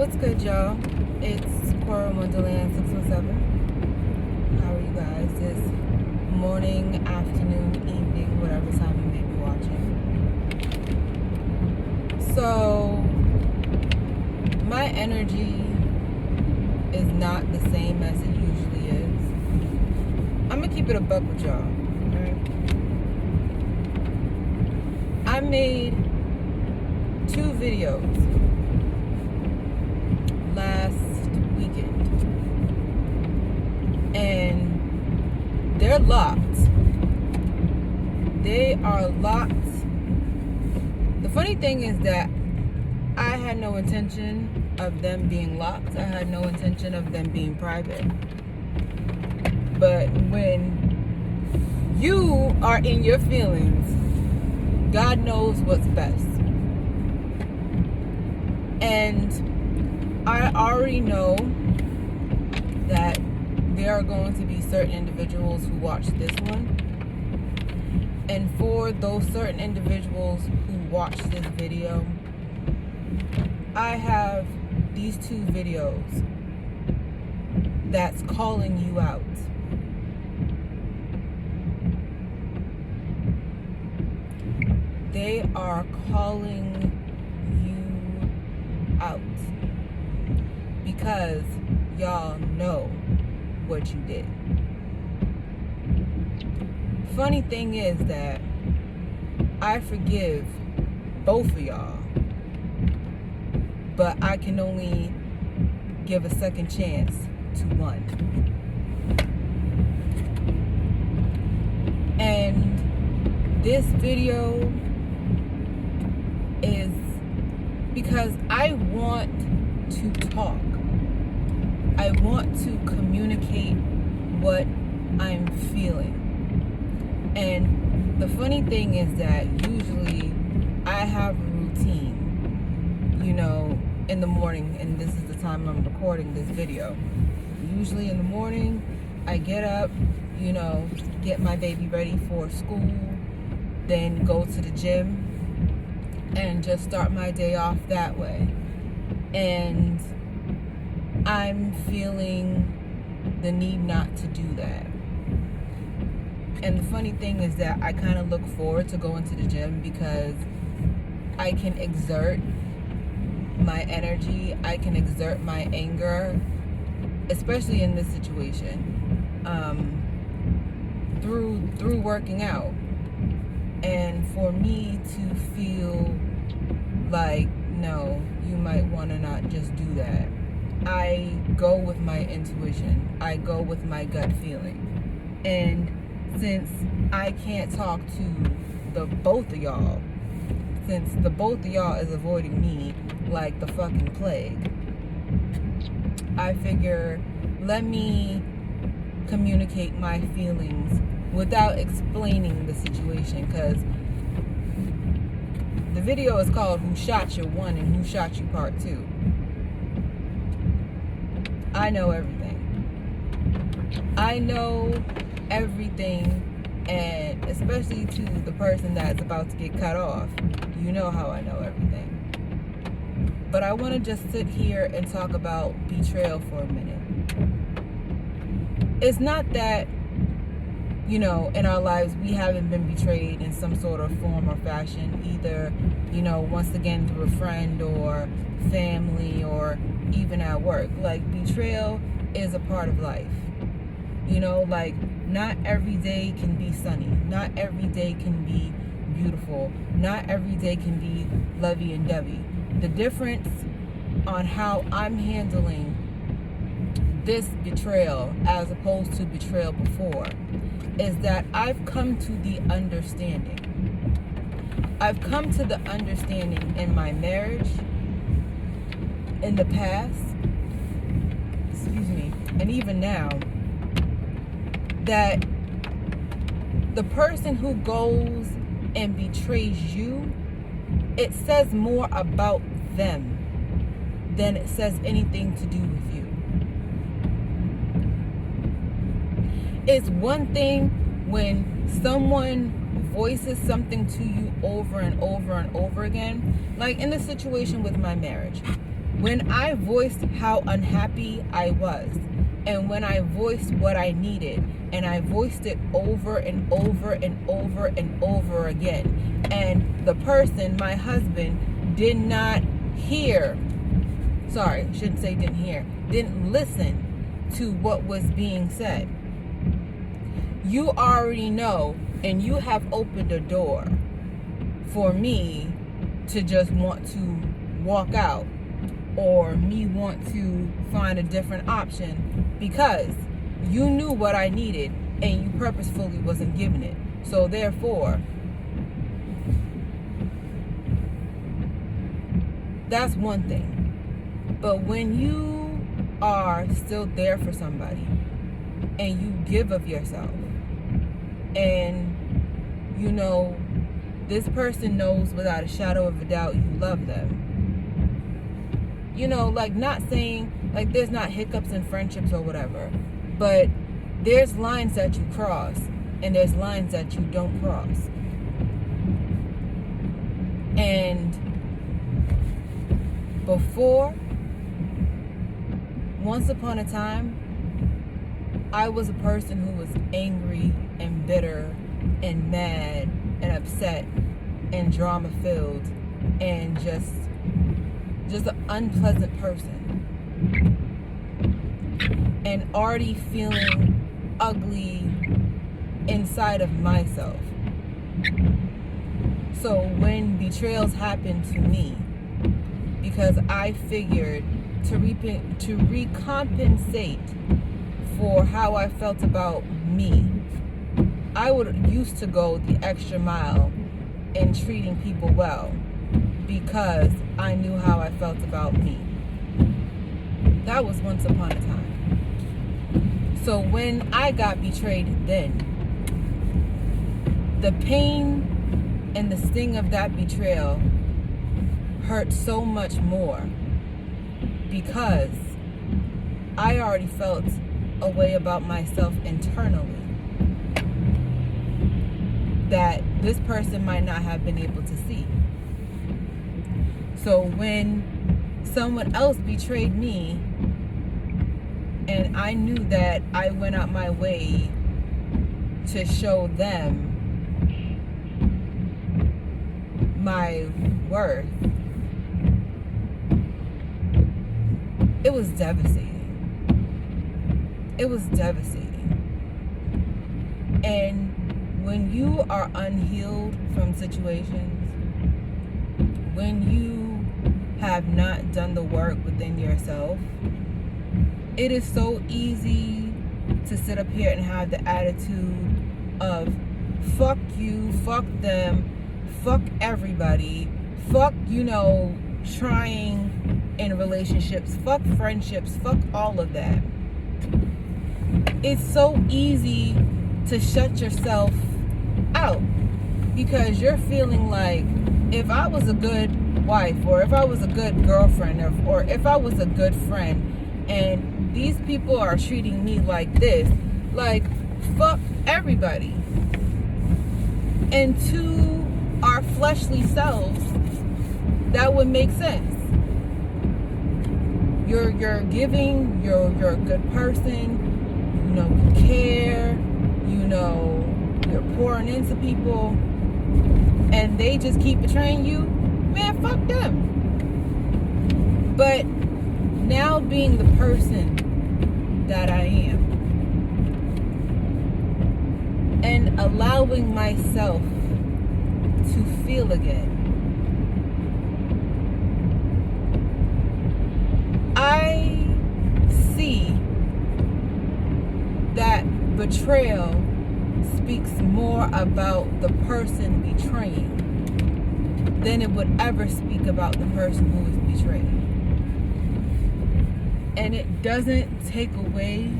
What's good, y'all? It's Coral Wonderland 617. How are you guys this morning, afternoon, evening, whatever time you may be watching? So, my energy is not the same as it usually is. I'm gonna keep it a buck with y'all. Right? I made 2 videos last weekend, and they're locked. They are locked. The funny thing is that I had no intention of them being locked. I had no intention of them being private. But when you are in your feelings, God knows what's best. And I already know that there are going to be certain individuals who watch this one. And for those certain individuals who watch this video, I have these 2 videos that's calling you out. They are calling you out because y'all know what you did. Funny thing is that I forgive both of y'all, but I can only give a second chance to one. And this video is because I want to talk. I want to communicate what I'm feeling. And the funny thing is that usually I have a routine, in the morning, and this is the time I'm recording this video. Usually in the morning, I get up, get my baby ready for school, then go to the gym, and just start my day off that way. And I'm feeling the need not to do that. And the funny thing is that I kind of look forward to going to the gym because I can exert my energy, I can exert my anger, especially in this situation, through working out. And for me to feel like, no, you might want to not just do that, I go with my intuition. I go with my gut feeling. And since I can't talk to the both of y'all, since the both of y'all is avoiding me like the fucking plague, I figure, let me communicate my feelings without explaining the situation, because the video is called Who Shot You 1 and Who Shot You Part 2. I know everything. I know everything, and especially to the person that's about to get cut off, you know how I know everything. But I want to just sit here and talk about betrayal for a minute. It's not that, in our lives we haven't been betrayed in some sort of form or fashion, either, once again through a friend or family or even at work. Like, betrayal is a part of life. Not every day can be sunny. Not every day can be beautiful. Not every day can be lovey-and-dovey. The difference on how I'm handling this betrayal as opposed to betrayal before is that I've come to the understanding. I've come to the understanding in my marriage, in the past, and even now, that the person who goes and betrays you, it says more about them than it says anything to do with you. It's one thing when someone voices something to you over and over and over again, like in the situation with my marriage. When I voiced how unhappy I was, and when I voiced what I needed, and I voiced it over and over and over and over again, and the person, my husband, did not hear, sorry, shouldn't say didn't hear, didn't listen to what was being said, you already know, and you have opened a door for me to just want to walk out, or me want to find a different option, because you knew what I needed and you purposefully wasn't giving it. So therefore, that's one thing. But when you are still there for somebody and you give of yourself, and you know this person knows without a shadow of a doubt you love them, you know, like, not saying like there's not hiccups in friendships or whatever, but there's lines that you cross and there's lines that you don't cross. And before, once upon a time, I was a person who was angry and bitter and mad and upset and drama filled and just an unpleasant person, and already feeling ugly inside of myself. So when betrayals happened to me, because I figured to recompensate for how I felt about me, I would used to go the extra mile in treating people well, because I knew how I felt about me. That was once upon a time. So when I got betrayed then, the pain and the sting of that betrayal hurt so much more, because I already felt a way about myself internally that this person might not have been able to see. So when someone else betrayed me, and I knew that I went out my way to show them my worth, it was devastating. It was devastating. And when you are unhealed from situations, when you have not done the work within yourself, it is so easy to sit up here and have the attitude of fuck you, fuck them, fuck everybody, fuck, you know, trying in relationships, fuck friendships, fuck all of that. It's so easy to shut yourself out, because you're feeling like, if I was a good wife, or if I was a good girlfriend, or if I was a good friend, and these people are treating me like this, like, fuck everybody. And to our fleshly selves, that would make sense. You're giving, you're a good person, you know, you care, you know, you're pouring into people, and they just keep betraying you, man, fuck them. But now, being the person that I am, and allowing myself to feel again, I see that betrayal speaks more about the person betraying than it would ever speak about the person who is betrayed. And it doesn't take away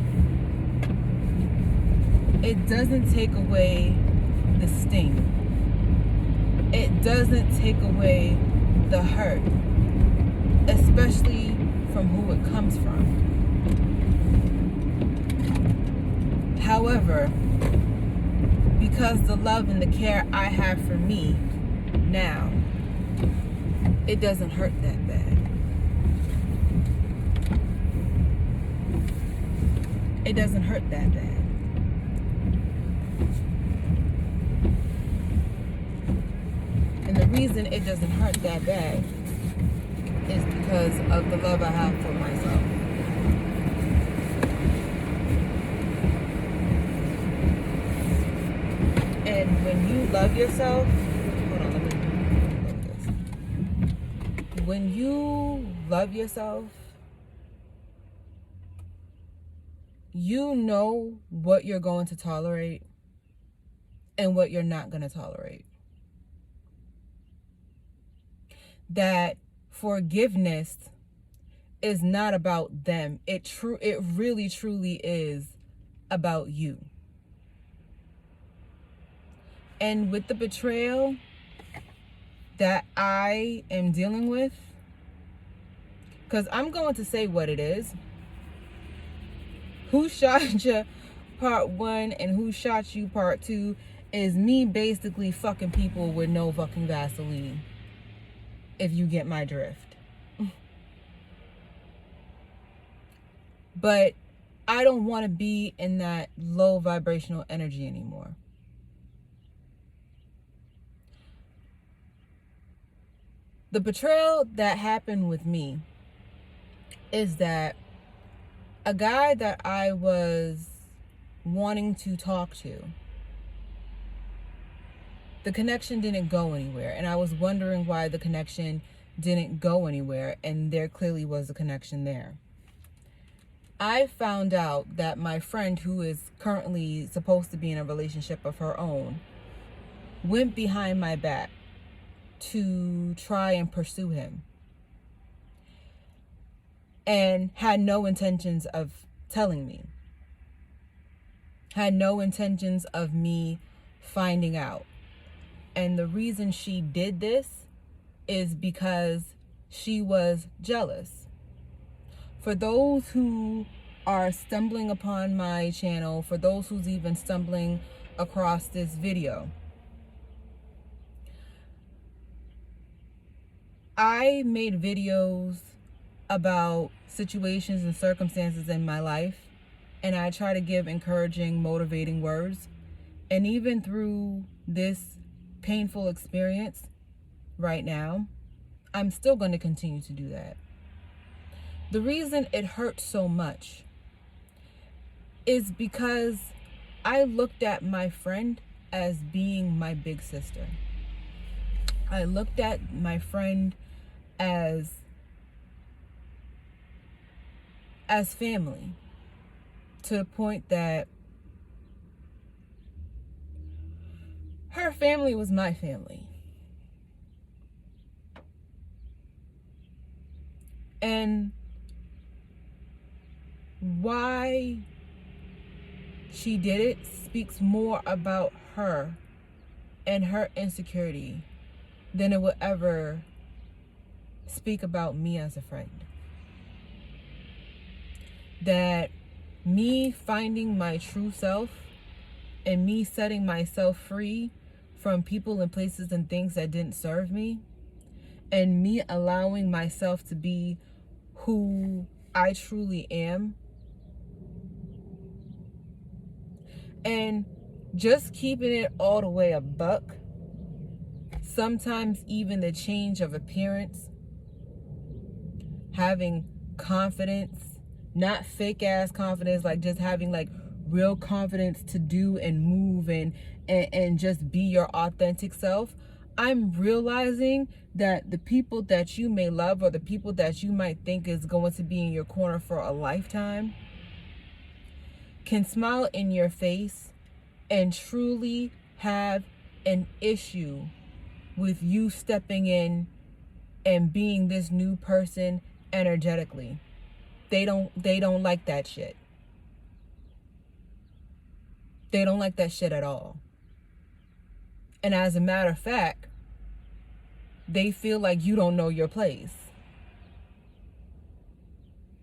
the sting. It doesn't take away the hurt, especially from who it comes from. However, because the love and the care I have for me now, it doesn't hurt that bad. it doesn't hurt that bad. And the reason it doesn't hurt that bad is because of the love I have for myself. And when you love yourself, hold on, let me look this. When you love yourself, you know what you're going to tolerate and what you're not going to tolerate. That forgiveness is not about them. It really truly is about you. And with the betrayal that I am dealing with, because I'm going to say what it is. Who Shot You Part 1 and Who Shot You Part 2 is me basically fucking people with no fucking Vaseline. If you get my drift. But I don't want to be in that low vibrational energy anymore. The betrayal that happened with me is that a guy that I was wanting to talk to, the connection didn't go anywhere. And I was wondering why the connection didn't go anywhere. And there clearly was a connection there. I found out that my friend, who is currently supposed to be in a relationship of her own, went behind my back to try and pursue him. And had no intentions of telling me. Had no intentions of me finding out. And the reason she did this is because she was jealous. For those who are stumbling upon my channel, for those who's even stumbling across this video, I made videos about situations and circumstances in my life, and I try to give encouraging, motivating words. And even through this painful experience right now, I'm still going to continue to do that. The reason it hurts so much is because I looked at my friend as being my big sister. I looked at my friend as family, to the point that her family was my family. And why she did it speaks more about her and her insecurity than it would ever speak about me as a friend. That me finding my true self and me setting myself free from people and places and things that didn't serve me, and me allowing myself to be who I truly am, and just keeping it all the way a buck, sometimes even the change of appearance, having confidence, not fake ass confidence, like just having like real confidence to do and move and just be your authentic self. I'm realizing that the people that you may love, or the people that you might think is going to be in your corner for a lifetime, can smile in your face and truly have an issue with you stepping in and being this new person energetically. They don't like that shit. They don't like that shit at all. And as a matter of fact, they feel like you don't know your place.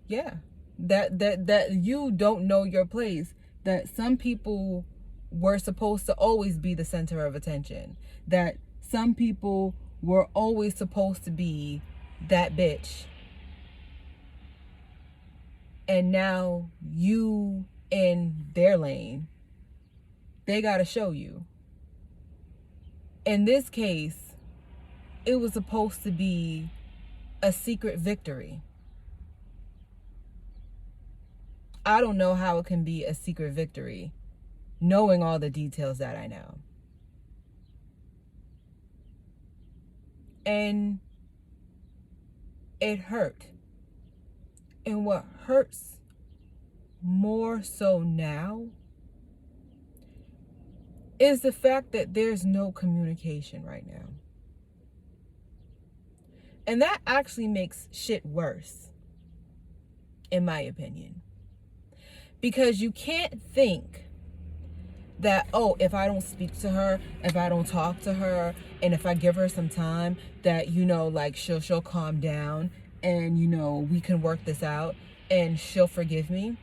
Yeah. That you don't know your place. That some people were supposed to always be the center of attention. That some people were always supposed to be that bitch. And now you in their lane. They got to show you. In this case, it was supposed to be a secret victory. I don't know how it can be a secret victory, knowing all the details that I know. And it hurt. And what hurts more so now is the fact that there's no communication right now. And that actually makes shit worse, in my opinion. Because you can't think that, oh, if I don't speak to her, if I don't talk to her, and if I give her some time, that, you know, like she'll calm down and, you know, we can work this out and she'll forgive me.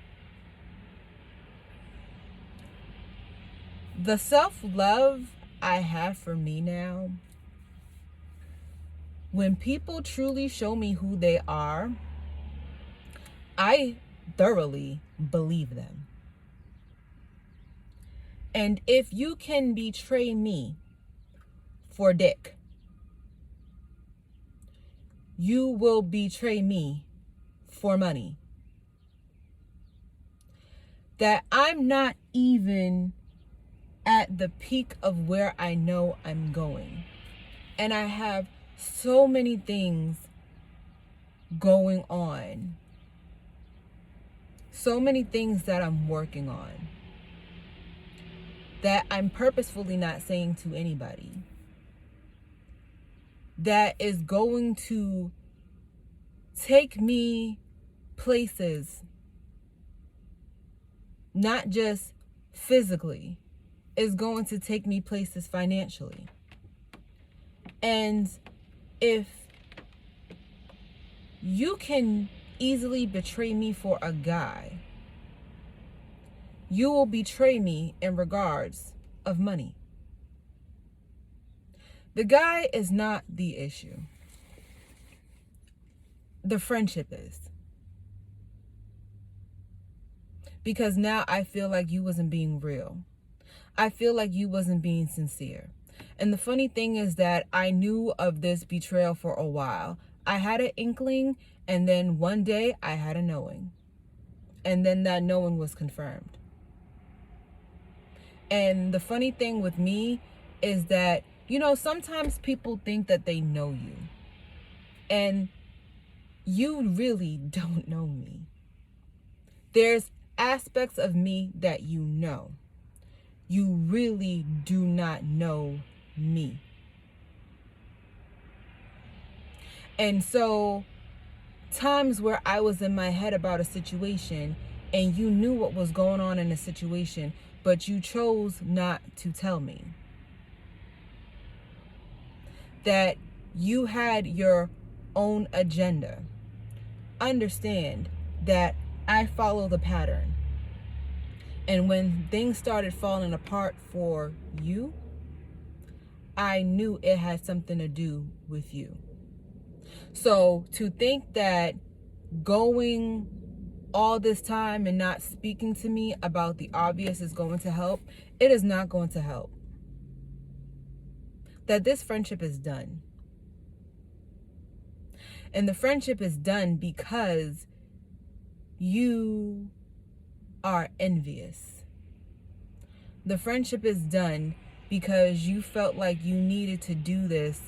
The self-love I have for me now, when people truly show me who they are, I thoroughly believe them. And if you can betray me for dick, you will betray me for money. That I'm not even at the peak of where I know I'm going. And I have so many things going on. So many things that I'm working on that I'm purposefully not saying to anybody. That is going to take me places, not just physically, is going to take me places financially. And if you can easily betray me for a guy, you will betray me in regards of money. The guy is not the issue. The friendship is. Because now I feel like you wasn't being real. I feel like you wasn't being sincere. And the funny thing is that I knew of this betrayal for a while. I had an inkling, and then one day I had a knowing. And then that knowing was confirmed. And the funny thing with me is that, you know, sometimes people think that they know you. And you really don't know me. There's aspects of me that you know. You really do not know me. And so, times where I was in my head about a situation and you knew what was going on in the situation, but you chose not to tell me. That you had your own agenda. Understand that I follow the pattern. And when things started falling apart for you, I knew it had something to do with you. So to think that going all this time and not speaking to me about the obvious is going to help, it is not going to help. That this friendship is done. And the friendship is done because you are envious. The friendship is done because you felt like you needed to do this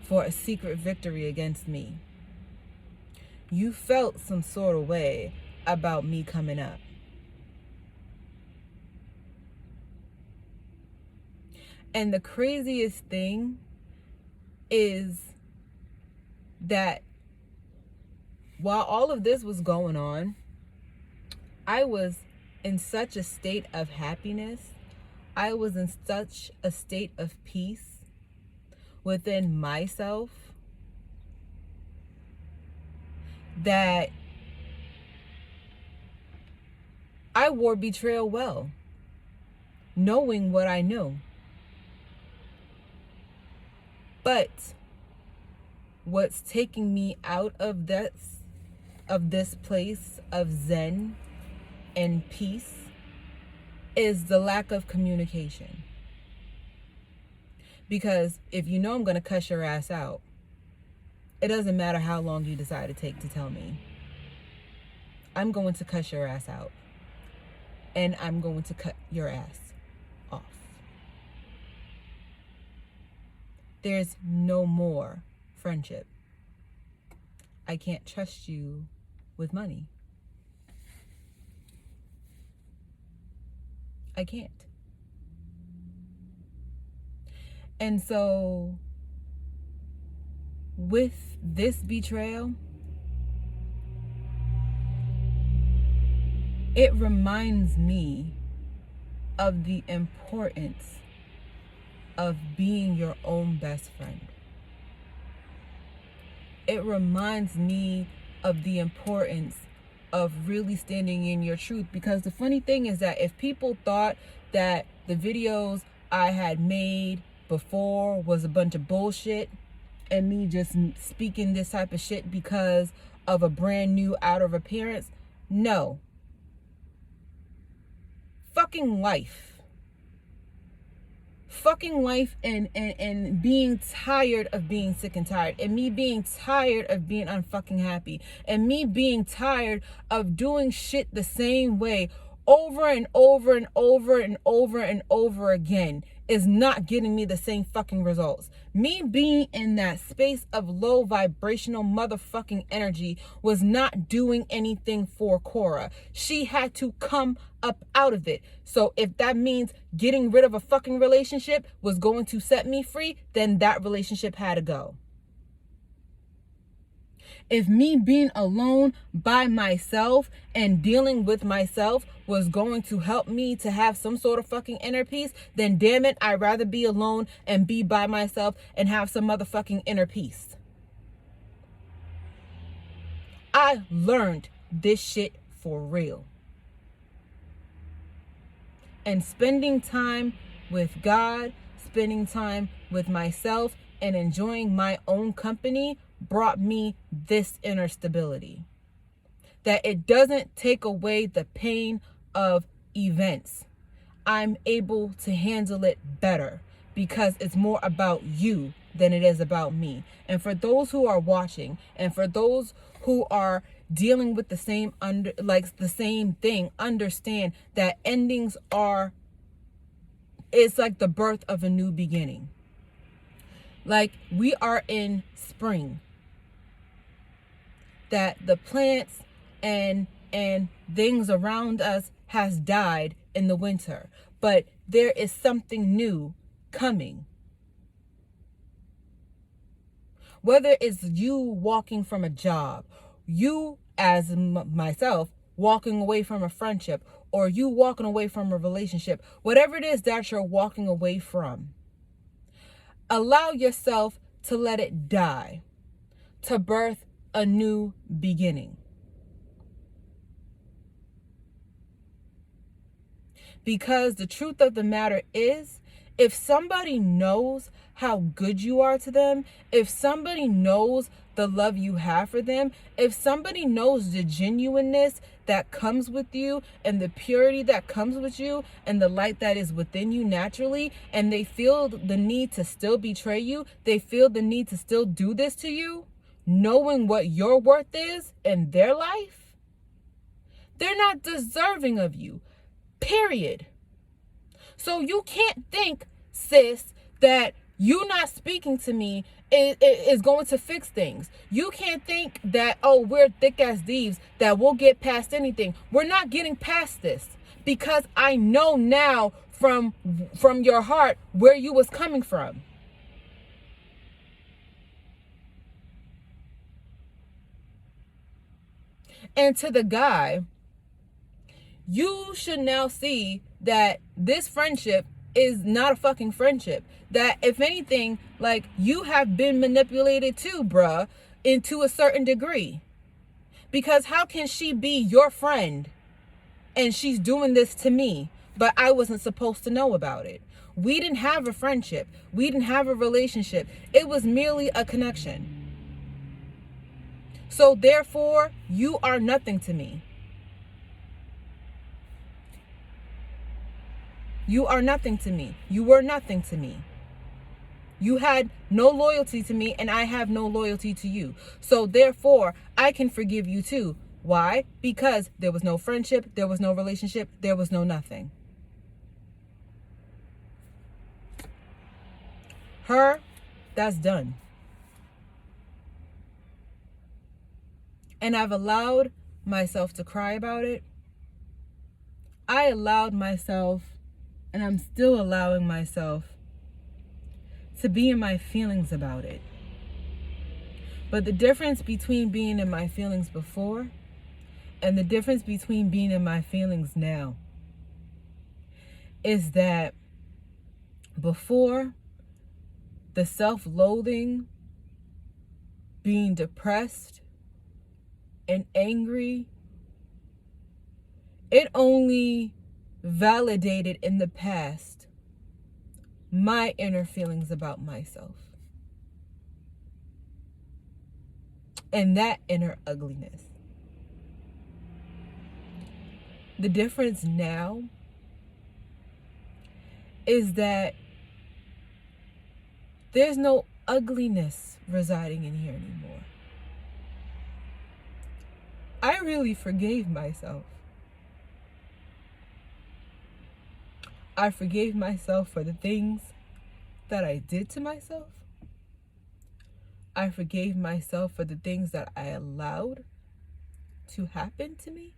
for a secret victory against me. You felt some sort of way about me coming up. And the craziest thing is that while all of this was going on, I was in such a state of happiness. I was in such a state of peace within myself that I wore betrayal well, knowing what I knew. But what's taking me out of this place of zen and peace is the lack of communication. Because if you know I'm going to cuss your ass out, it doesn't matter how long you decide to take to tell me. I'm going to cuss your ass out. And I'm going to cut your ass off. There's no more friendship. I can't trust you with money. I can't. And so, with this betrayal, it reminds me of the importance of being your own best friend. It reminds me of the importance of really standing in your truth. Because the funny thing is that if people thought that the videos I had made before was a bunch of bullshit and me just speaking this type of shit because of a brand new outer appearance, no. Fucking life and being tired of being sick and tired, and me being tired of being unfucking happy, and me being tired of doing shit the same way over and over and over and over and over again is not getting me the same fucking results. Me being in that space of low vibrational motherfucking energy was not doing anything for Cora. She had to come up out of it. So if that means getting rid of a fucking relationship was going to set me free, then that relationship had to go. If me being alone by myself and dealing with myself was going to help me to have some sort of fucking inner peace, then damn it, I'd rather be alone and be by myself and have some motherfucking inner peace. I learned this shit for real. And spending time with God, spending time with myself, and enjoying my own company brought me this inner stability. That it doesn't take away the pain of events. I'm able to handle it better because it's more about you than it is about me. And for those who are watching, and for those who are dealing with the same thing, understand that endings it's like the birth of a new beginning. Like we are in spring. That the plants and things around us has died in the winter, but there is something new coming. Whether it's you walking from a job, you as myself walking away from a friendship, or you walking away from a relationship, whatever it is that you're walking away from, allow yourself to let it die, to birth a new beginning. Because the truth of the matter is, if somebody knows how good you are to them, if somebody knows the love you have for them, if somebody knows the genuineness that comes with you and the purity that comes with you and the light that is within you naturally, and they feel the need to still betray you, they feel the need to still do this to you, knowing what your worth is in their life, they're not deserving of you, period. So you can't think, sis, that you not speaking to me is going to fix things. You can't think that, oh, we're thick as thieves, that we'll get past anything. We're not getting past this, because I know now from your heart where you was coming from. And to the guy, you should now see that this friendship is not a fucking friendship. That if anything, like, you have been manipulated too, bruh, into a certain degree. Because how can she be your friend and she's doing this to me, but I wasn't supposed to know about it? We didn't have a friendship. We didn't have a relationship. It was merely a connection. So therefore, you are nothing to me. You are nothing to me. You were nothing to me. You had no loyalty to me, and I have no loyalty to you. So therefore, I can forgive you too. Why? Because there was no friendship, there was no relationship, there was no nothing. Her, that's done. And I've allowed myself to cry about it. I allowed myself, and I'm still allowing myself, to be in my feelings about it. But the difference between being in my feelings before and the difference between being in my feelings now is that before, the self-loathing, being depressed and angry, it only validated in the past my inner feelings about myself and that inner ugliness. The difference now is that there's no ugliness residing in here anymore. I really forgave myself. I forgave myself for the things that I did to myself. I forgave myself for the things that I allowed to happen to me.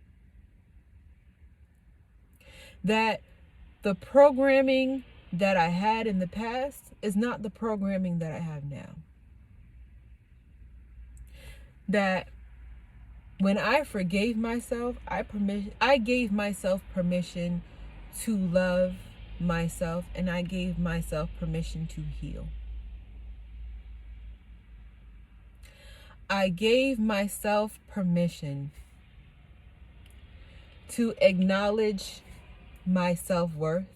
That the programming that I had in the past is not the programming that I have now. That when I forgave myself, I gave myself permission to love myself, and I gave myself permission to heal. I gave myself permission to acknowledge my self-worth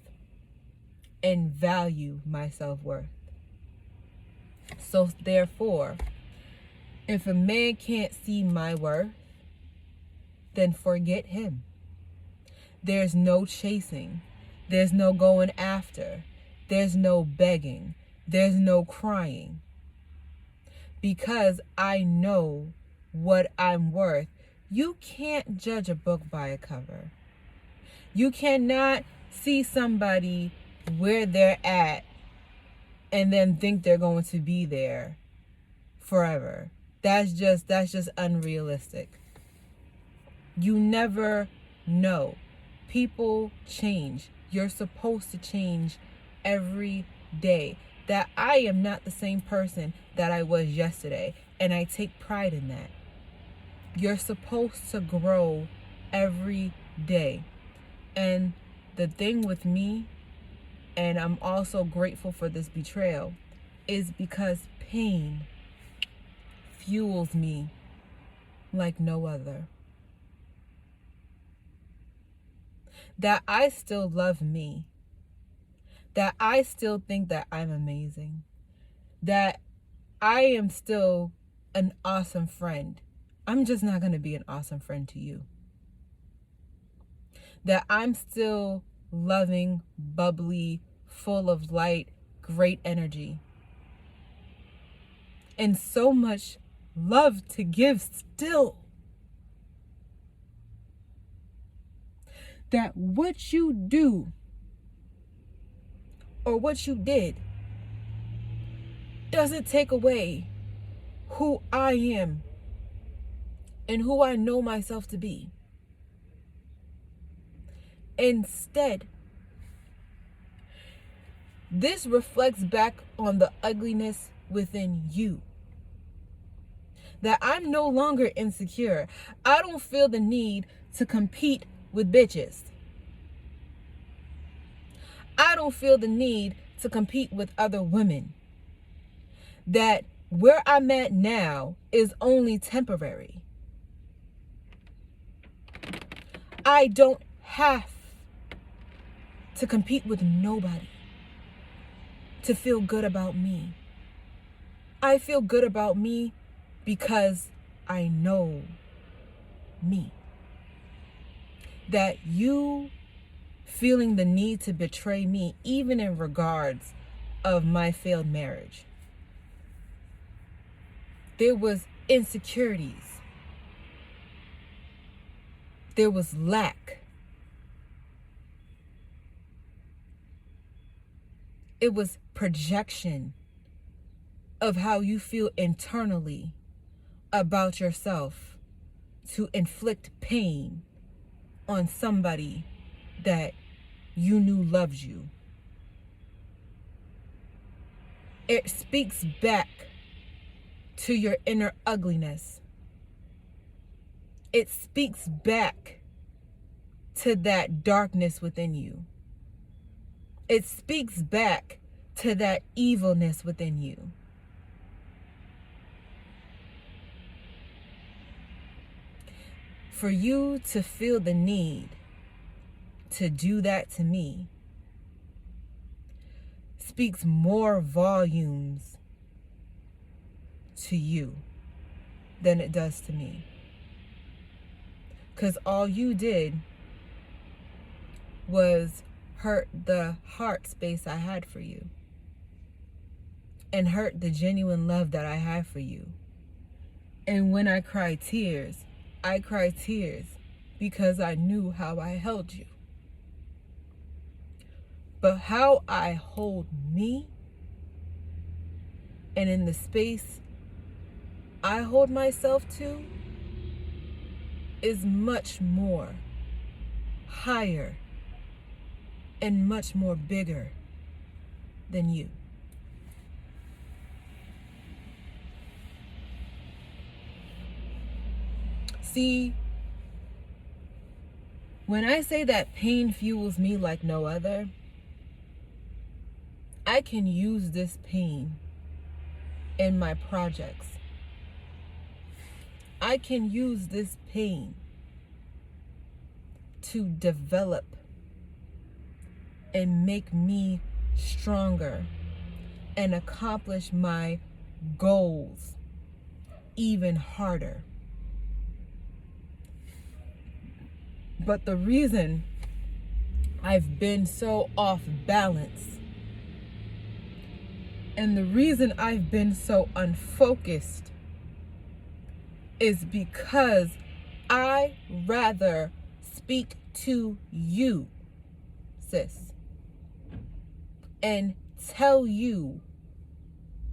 and value my self-worth. So therefore, if a man can't see my worth, then forget him. There's no chasing. There's no going after. There's no begging. There's no crying. Because I know what I'm worth. You can't judge a book by a cover. You cannot see somebody where they're at and then think they're going to be there forever. That's just unrealistic. You never know. People change. You're supposed to change every day. That I am not the same person that I was yesterday, and I take pride in that. You're supposed to grow every day. And the thing with me, and I'm also grateful for this betrayal, is because pain fuels me like no other. That I still love me. That I still think that I'm amazing. That I am still an awesome friend. I'm just not going to be an awesome friend to you. That I'm still loving, bubbly, full of light, great energy. And so much love to give still. That what you do or what you did doesn't take away who I am and who I know myself to be. Instead, this reflects back on the ugliness within you. That I'm no insecure insecure. I don't feel the need to compete with bitches. I don't feel the need to compete with other women. That where I'm at now is only temporary. I don't have to compete with nobody to feel good about me. I feel good about me because I know me. That you feeling the need to betray me, even in regards of my failed marriage. There was insecurities. There was lack. It was projection of how you feel internally about yourself to inflict pain on somebody that you knew loves you. It speaks back to your inner ugliness. It speaks back to that darkness within you. It speaks back to that evilness within you. For you to feel the need to do that to me speaks more volumes to you than it does to me. Because all you did was hurt the heart space I had for you and hurt the genuine love that I have for you. And when I cry tears because I knew how I held you. But how I hold me and in the space I hold myself to is much more higher and much more bigger than you. See, when I say that pain fuels me like no other, I can use this pain in my projects. I can use this pain to develop and make me stronger and accomplish my goals even harder. But the reason I've been so off balance and the reason I've been so unfocused is because I rather speak to you, sis, and tell you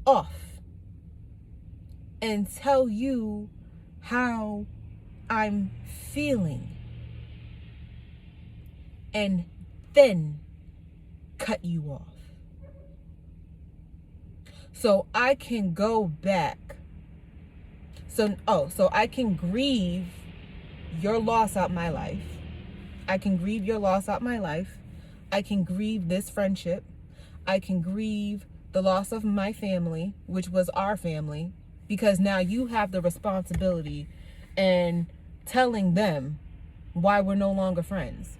off and tell you how I'm feeling and then cut you off. So I can go back. So I can grieve your loss out my life. I can grieve your loss out my life. I can grieve this friendship. I can grieve the loss of my family, which was our family, because now you have the responsibility and telling them why we're no longer friends.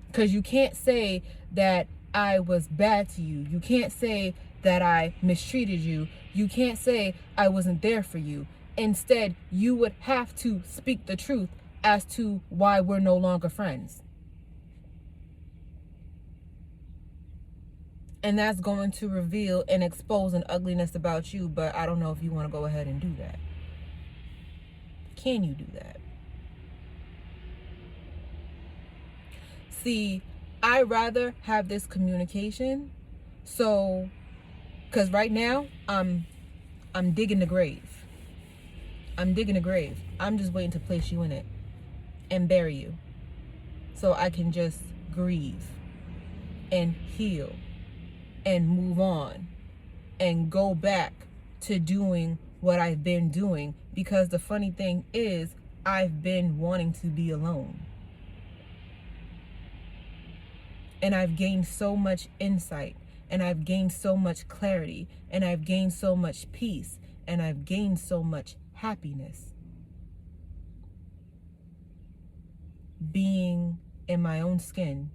Because you can't say that I was bad to you. You can't say that I mistreated you. You can't say I wasn't there for you. Instead, you would have to speak the truth as to why we're no longer friends. And that's going to reveal and expose an ugliness about you, but I don't know if you want to go ahead and do that. Can you do that? See, I rather have this communication. So, because right now I'm digging the grave. I'm digging the grave. I'm just waiting to place you in it and bury you, so I can just grieve and heal and move on and go back to doing what I've been doing. Because the funny thing is, I've been wanting to be alone. And I've gained so much insight, and I've gained so much clarity, and I've gained so much peace, and I've gained so much happiness being in my own skin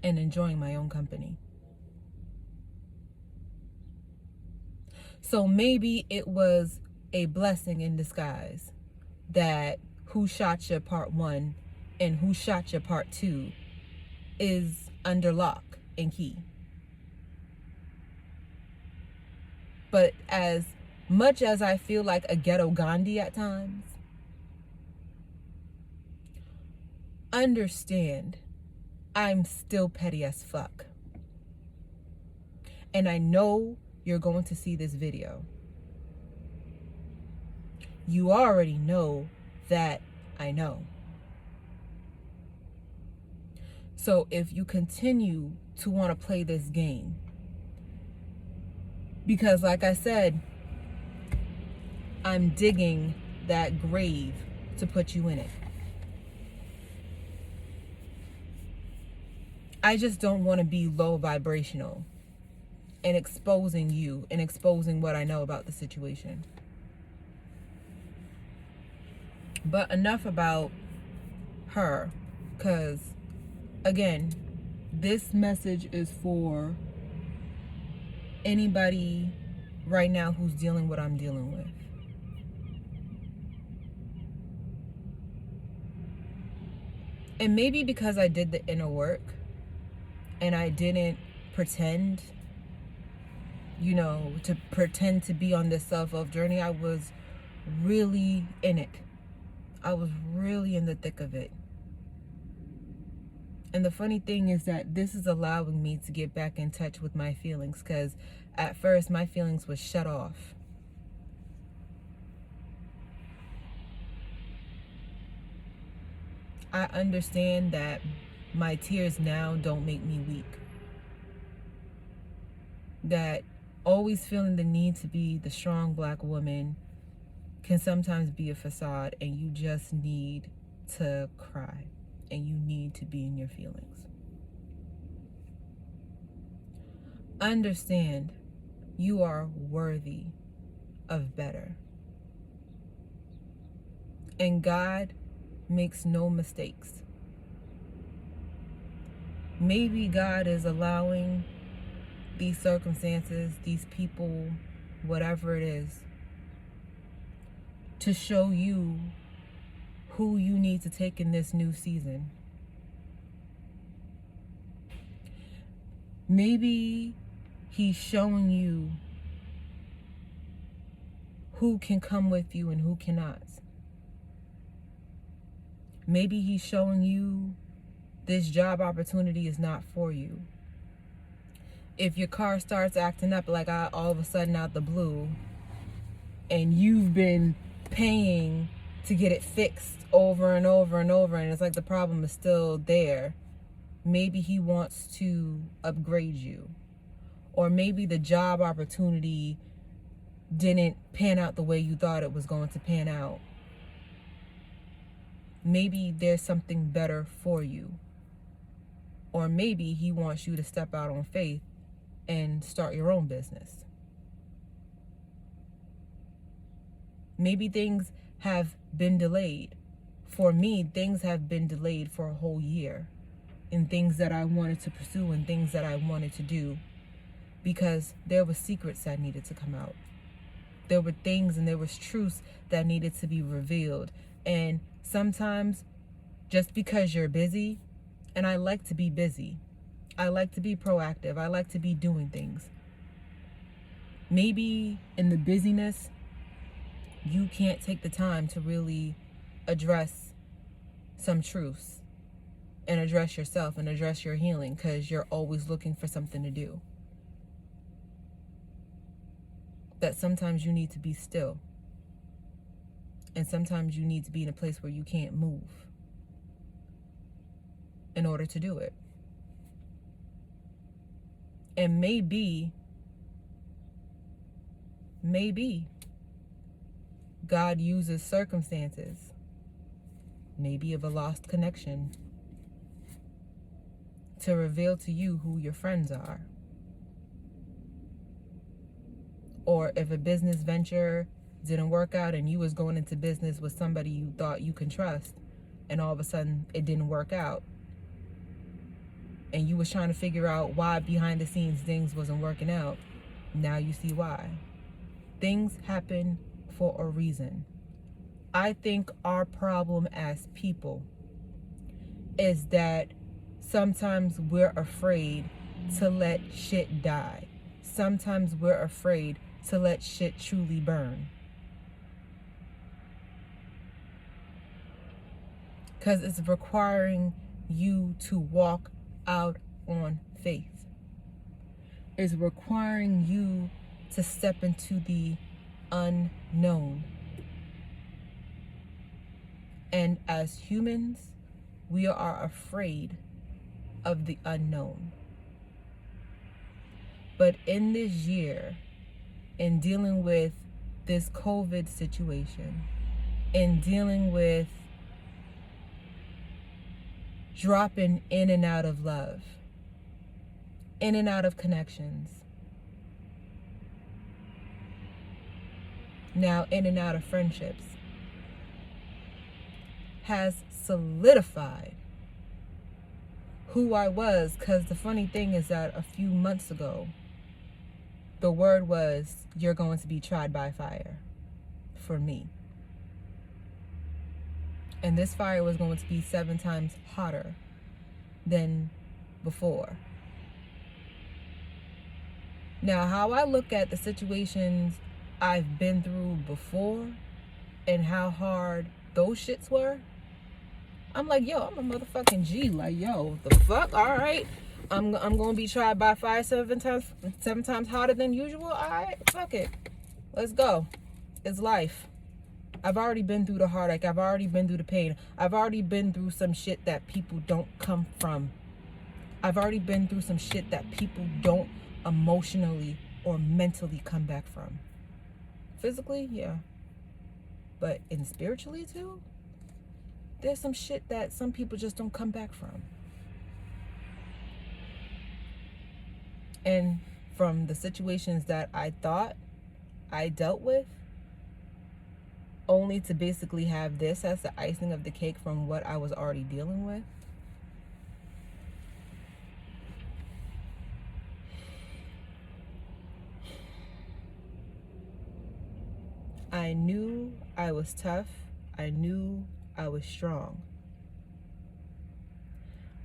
and enjoying my own company. So maybe it was a blessing in disguise that Who Shot Ya Part 1 and Who Shot Ya Part 2 is under lock and key. But as much as I feel like a ghetto Gandhi at times, understand I'm still petty as fuck. And I know you're going to see this video. You already know that I know. So if you continue to want to play this game, because like I said, I'm digging that grave to put you in it. I just don't want to be low vibrational and exposing you and exposing what I know about the situation. But enough about her, because again, this message is for anybody right now who's dealing with what I'm dealing with. And maybe because I did the inner work and I didn't pretend, to pretend to be on this self-love journey, I was really in it. I was really in the thick of it. And the funny thing is that this is allowing me to get back in touch with my feelings, because at first my feelings was shut off. I understand that my tears now don't make me weak. That always feeling the need to be the strong Black woman can sometimes be a facade, and you just need to cry and you need to be in your feelings. Understand you are worthy of better. And God makes no mistakes. Maybe God is allowing these circumstances, these people, whatever it is, to show you who you need to take in this new season. Maybe He's showing you who can come with you and who cannot. Maybe He's showing you this job opportunity is not for you. If your car starts acting up like all of a sudden out the blue, and you've been paying to get it fixed over and over and over, and it's like the problem is still there, maybe He wants to upgrade you. Or maybe the job opportunity didn't pan out the way you thought it was going to pan out. Maybe there's something better for you. Or maybe He wants you to step out on faith and start your own business. Maybe things have been delayed. For me, things have been delayed for a whole year in things that I wanted to pursue and things that I wanted to do, because there were secrets that needed to come out. There were things and there was truths that needed to be revealed. And sometimes just because you're busy, and I like to be busy, I like to be proactive, I like to be doing things. Maybe in the busyness, you can't take the time to really address some truths and address yourself and address your healing, because you're always looking for something to do. That sometimes you need to be still. And sometimes you need to be in a place where you can't move in order to do it. And maybe God uses circumstances, maybe of a lost connection, to reveal to you who your friends are. Or if a business venture didn't work out and you was going into business with somebody you thought you can trust, and all of a sudden it didn't work out, and you was trying to figure out why behind the scenes things wasn't working out, now you see why. Things happen for a reason. I think our problem as people is that sometimes we're afraid to let shit die. Sometimes we're afraid to let shit truly burn. Because it's requiring you to walk out on faith. It's requiring you to step into the unknown. And as humans, we are afraid of the unknown. But in this year, in dealing with this COVID situation, in dealing with dropping in and out of love, in and out of connections, now in and out of friendships, has solidified who I was. Because the funny thing is that a few months ago, the word was, you're going to be tried by fire for me. And this fire was going to be 7 times hotter than before. Now, how I look at the situations I've been through before and how hard those shits were, I'm like, yo, I'm a motherfucking G. Like, yo, the fuck? All right. I'm going to be tried by fire 7 times hotter than usual. All right, fuck it. Let's go. It's life. I've already been through the heartache. I've already been through the pain. I've already been through some shit that people don't come from. I've already been through some shit that people don't emotionally or mentally come back from. Physically, yeah. But in spiritually too, there's some shit that some people just don't come back from. And from the situations that I thought I dealt with, only to basically have this as the icing of the cake from what I was already dealing with. I knew I was tough. I knew I was strong.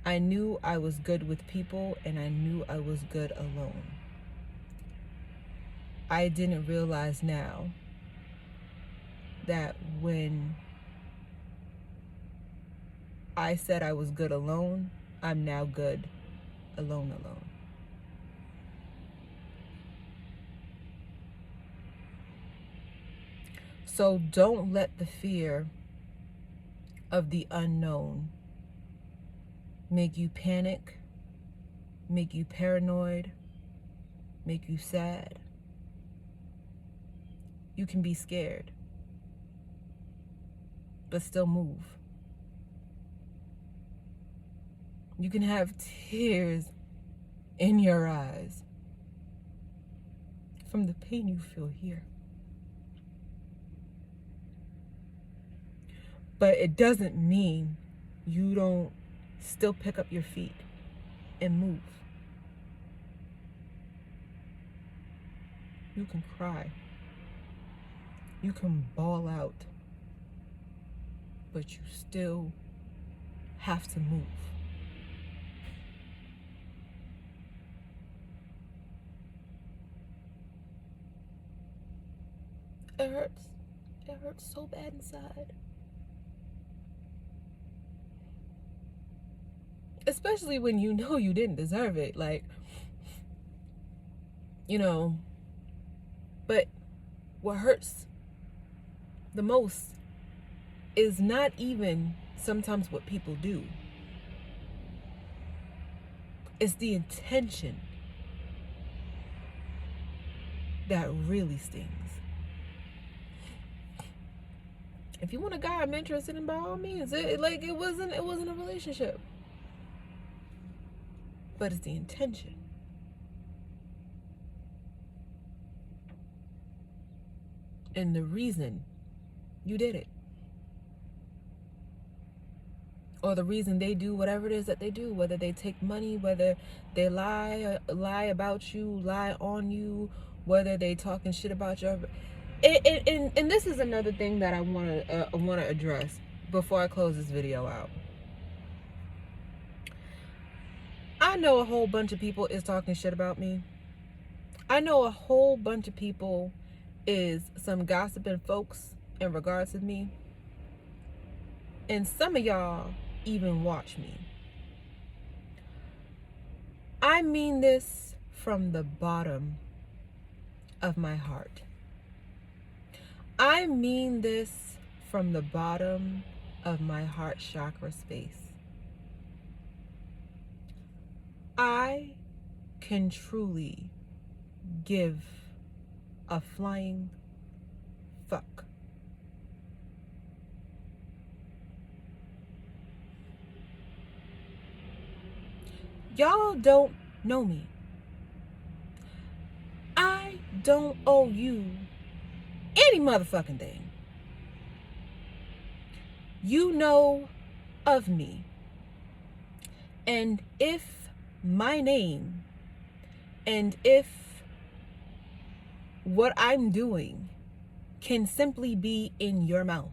I knew I was good with people, and I knew I was good alone. I didn't realize now that when I said I was good alone, I'm now good alone. So don't let the fear of the unknown make you panic, make you paranoid, make you sad. You can be scared, but still move. You can have tears in your eyes from the pain you feel here. But it doesn't mean you don't still pick up your feet and move. You can cry. You can bawl out. But you still have to move. It hurts. It hurts so bad inside. Especially when you know you didn't deserve it. Like, you know. But what hurts the most is not even sometimes what people do. It's the intention that really stings. If you want a guy I'm interested in, by all means, it wasn't a relationship. But it's the intention. And the reason you did it. Or the reason they do whatever it is that they do, whether they take money, whether they lie about you, lie on you, whether they talking shit about you. And this is another thing that I want to address before I close this video out. I know a whole bunch of people is talking shit about me. I know a whole bunch of people is some gossiping folks in regards to me. And some of y'all even watch me. I mean this from the bottom of my heart. I mean this from the bottom of my heart chakra space. I can truly give a flying fuck. Y'all don't know me. I don't owe you any motherfucking thing. You know of me. And if my name and if what I'm doing can simply be in your mouth,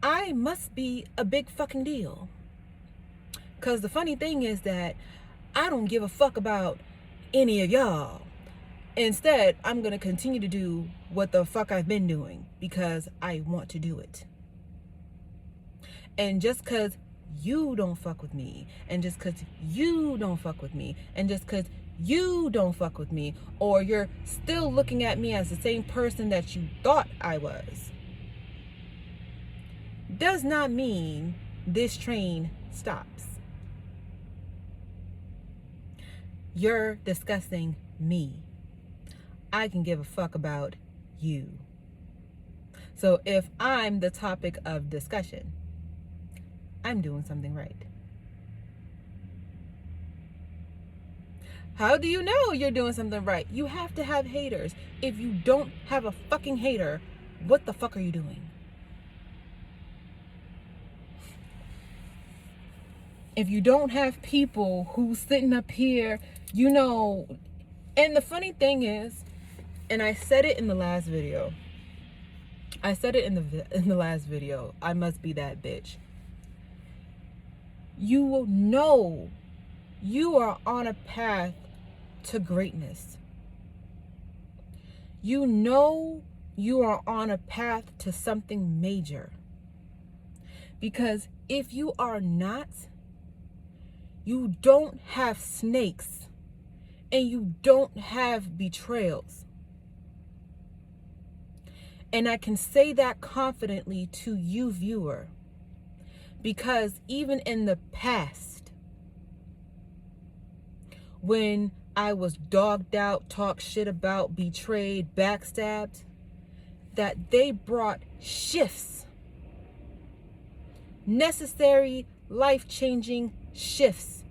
I must be a big fucking deal. Because the funny thing is that I don't give a fuck about any of y'all. Instead, I'm going to continue to do what the fuck I've been doing because I want to do it. And just because you don't fuck with me, and just because you don't fuck with me, and just because you don't fuck with me, or you're still looking at me as the same person that you thought I was, does not mean this train stops. You're discussing me. I can give a fuck about you. So if I'm the topic of discussion, I'm doing something right. How do you know you're doing something right? You have to have haters. If you don't have a fucking hater, what the fuck are you doing? If you don't have people who's sitting up here, you know, and the funny thing is, and I said it in the last video. I last video. I must be that bitch. You will know you are on a path to greatness. You know you are on a path to something major. Because if you are not, you don't have snakes and you don't have betrayals. And I can say that confidently to you, viewer, because even in the past, when I was dogged out, talked shit about, betrayed, backstabbed, that they brought shifts, necessary, life-changing shifts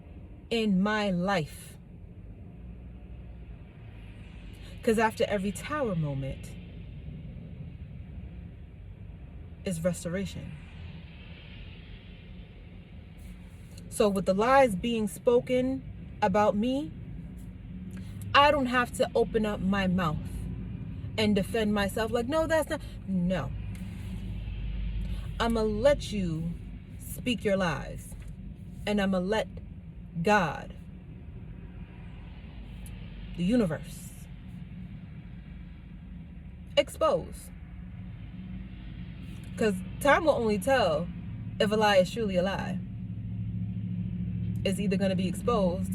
in my life. Because after every tower moment is restoration. So with the lies being spoken about me, I don't have to open up my mouth and defend myself like, no, that's not. No. I'm going to let you speak your lies. And I'm going to let God, the universe, expose. Because time will only tell if a lie is truly a lie. It's either going to be exposed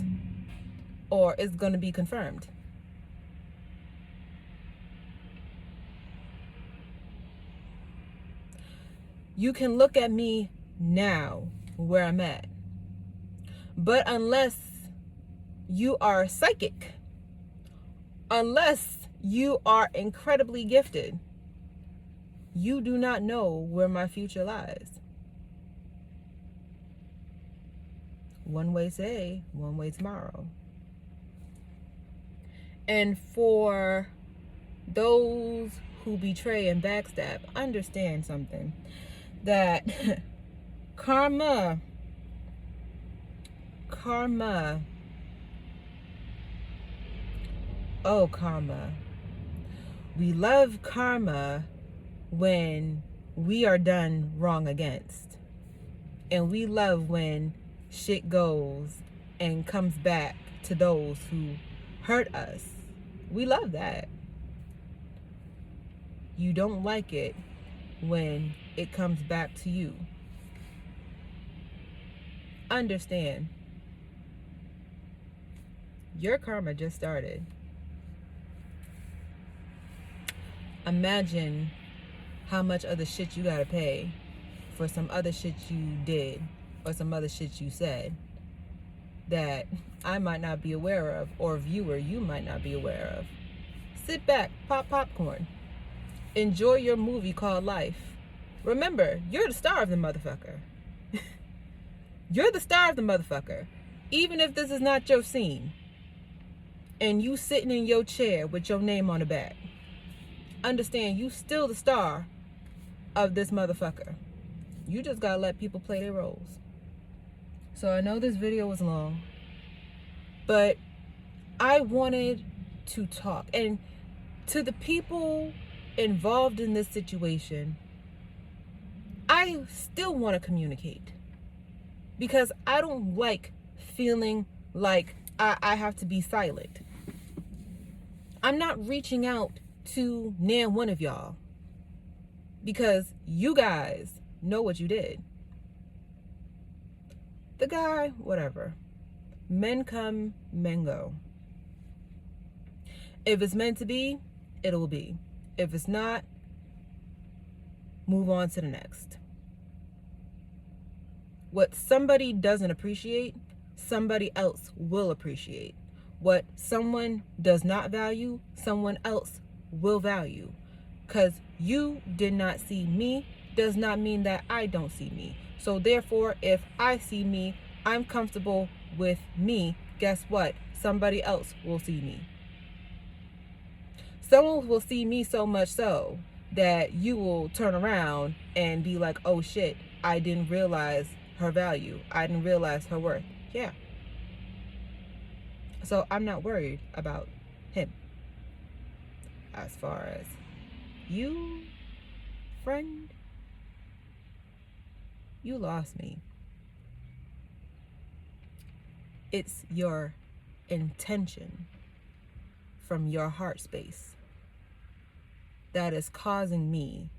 or it's going to be confirmed. You can look at me now where I'm at. But unless you are psychic, unless you are incredibly gifted, you do not know where my future lies. One way today, one way tomorrow. And for those who betray and backstab, understand something. That karma, oh karma. We love karma when we are done wrong against. And we love when shit goes and comes back to those who hurt us. We love that. You don't like it when it comes back to you. Understand, your karma just started. Imagine how much other shit you gotta pay for some other shit you did or some other shit you said that I might not be aware of, or viewer, you might not be aware of. Sit back, pop popcorn, enjoy your movie called life. Remember, you're the star of the motherfucker. You're the star of the motherfucker. Even if this is not your scene and you sitting in your chair with your name on the back, understand you still the star of this motherfucker. You just gotta let people play their roles. So I know this video was long, but I wanted to talk. And to the people involved in this situation, I still want to communicate, because I don't like feeling like I have to be silent. I'm not reaching out to near one of y'all because you guys know what you did. The guy, whatever. Men come, men go. If it's meant to be, it will be. If it's not, move on to the next. What somebody doesn't appreciate, somebody else will appreciate. What someone does not value, someone else will value. Because you did not see me does not mean that I don't see me. So therefore, if I see me, I'm comfortable with me, guess what? Somebody else will see me. Someone will see me so much so that you will turn around and be like, oh shit, I didn't realize her value. I didn't realize her worth. Yeah. So I'm not worried about him. As far as you, friend, you lost me. It's your intention from your heart space that is causing me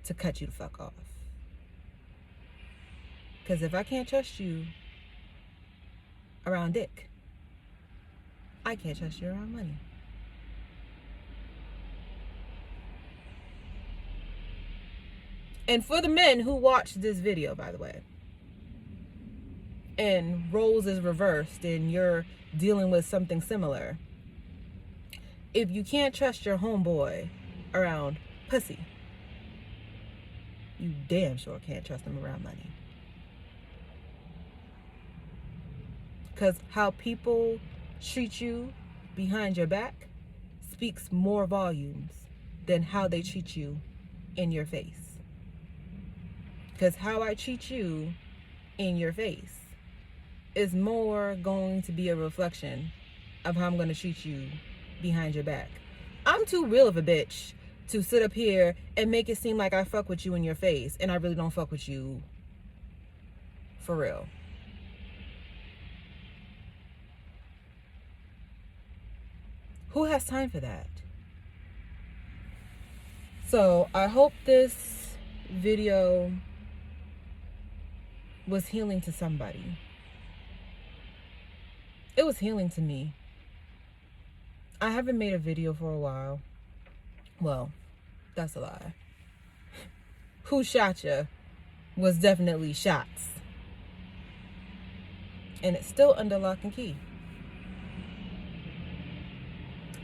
to cut you the fuck off. Because if I can't trust you around dick, I can't trust you around money. And for the men who watched this video, by the way, and roles is reversed and you're dealing with something similar, if you can't trust your homeboy around pussy, you damn sure can't trust him around money. Because how people treat you behind your back speaks more volumes than how they treat you in your face. Because how I treat you in your face is more going to be a reflection of how I'm going to treat you behind your back. I'm too real of a bitch to sit up here and make it seem like I fuck with you in your face, and I really don't fuck with you for real. Who has time for that? So I hope this video was healing to somebody. It was healing to me. I haven't made a video for a while. Well, that's a lie. Who Shot Ya was definitely shots. And it's still under lock and key.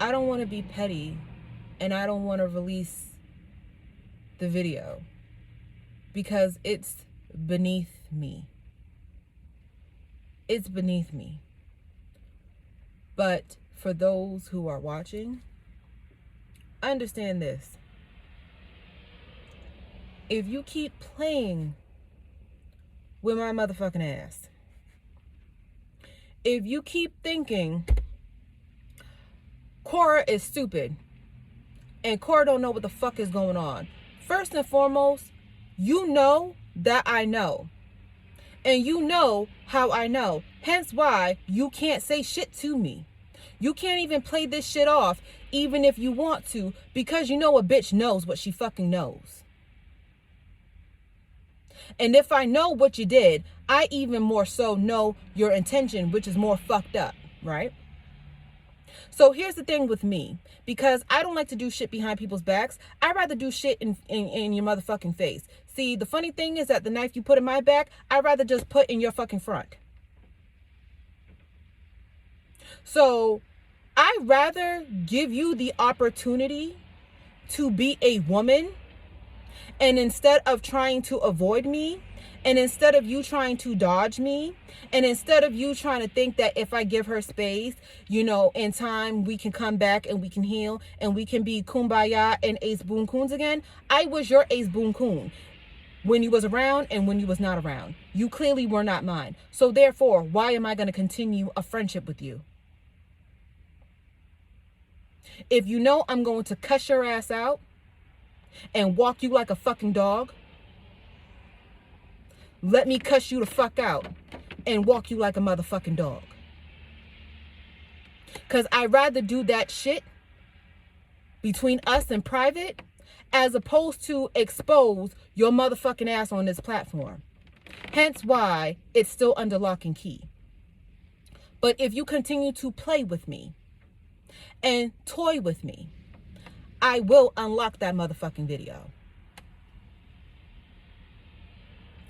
I don't want to be petty, and I don't want to release the video because it's beneath me. It's beneath me. But for those who are watching, understand this. If you keep playing with my motherfucking ass, if you keep thinking Cora is stupid and Cora don't know what the fuck is going on, First and foremost, you know that I know. And you know how I know. Hence why you can't say shit to me. You can't even play this shit off, even if you want to, because you know a bitch knows what she fucking knows. And if I know what you did, I even more so know your intention, which is more fucked up, right? So here's the thing with me, because I don't like to do shit behind people's backs. I'd rather do shit in your motherfucking face. See, the funny thing is that the knife you put in my back, I'd rather just put in your fucking front. So I'd rather give you the opportunity to be a woman, and instead of trying to avoid me, and instead of you trying to dodge me, and instead of you trying to think that if I give her space, you know, in time we can come back and we can heal and we can be kumbaya and ace boon coons again. I was your ace boon coon when you was around and when you was not around. You clearly were not mine. So therefore, why am I going to continue a friendship with you? If you know I'm going to cuss your ass out and walk you like a fucking dog, let me cuss you the fuck out and walk you like a motherfucking dog. Because I'd rather do that shit between us in private as opposed to expose your motherfucking ass on this platform. Hence why it's still under lock and key. But if you continue to play with me and toy with me, I will unlock that motherfucking video.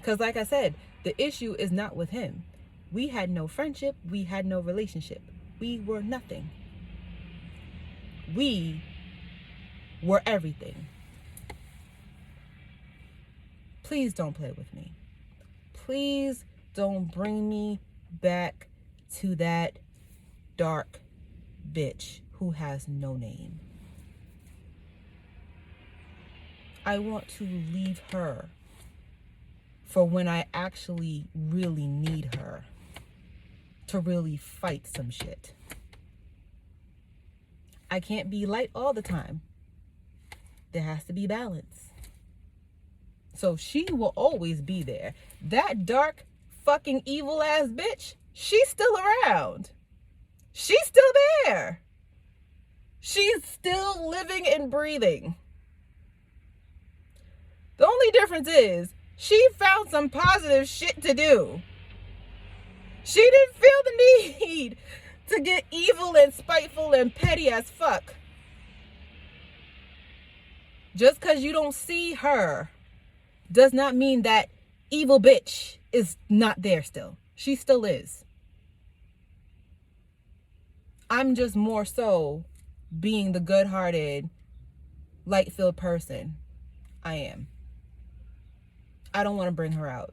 Because like I said, the issue is not with him. We had no friendship. We had no relationship. We were nothing. We were everything. Please don't play with me. Please don't bring me back to that dark bitch who has no name. I want to leave her for when I actually really need her to really fight some shit. I can't be light all the time. There has to be balance. So she will always be there. That dark fucking evil ass bitch, she's still around. She's still there. She's still living and breathing. The only difference is she found some positive shit to do. She didn't feel the need to get evil and spiteful and petty as fuck. Just because you don't see her does not mean that evil bitch is not there still. She still is. I'm just more so being the good-hearted, light-filled person I am. I don't want to bring her out.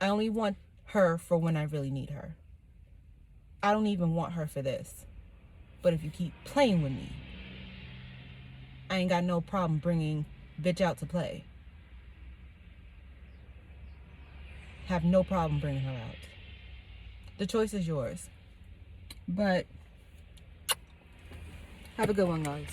I only want her for when I really need her. I don't even want her for this. But if you keep playing with me, I ain't got no problem bringing bitch out to play. Have no problem bringing her out. The choice is yours. But have a good one, guys.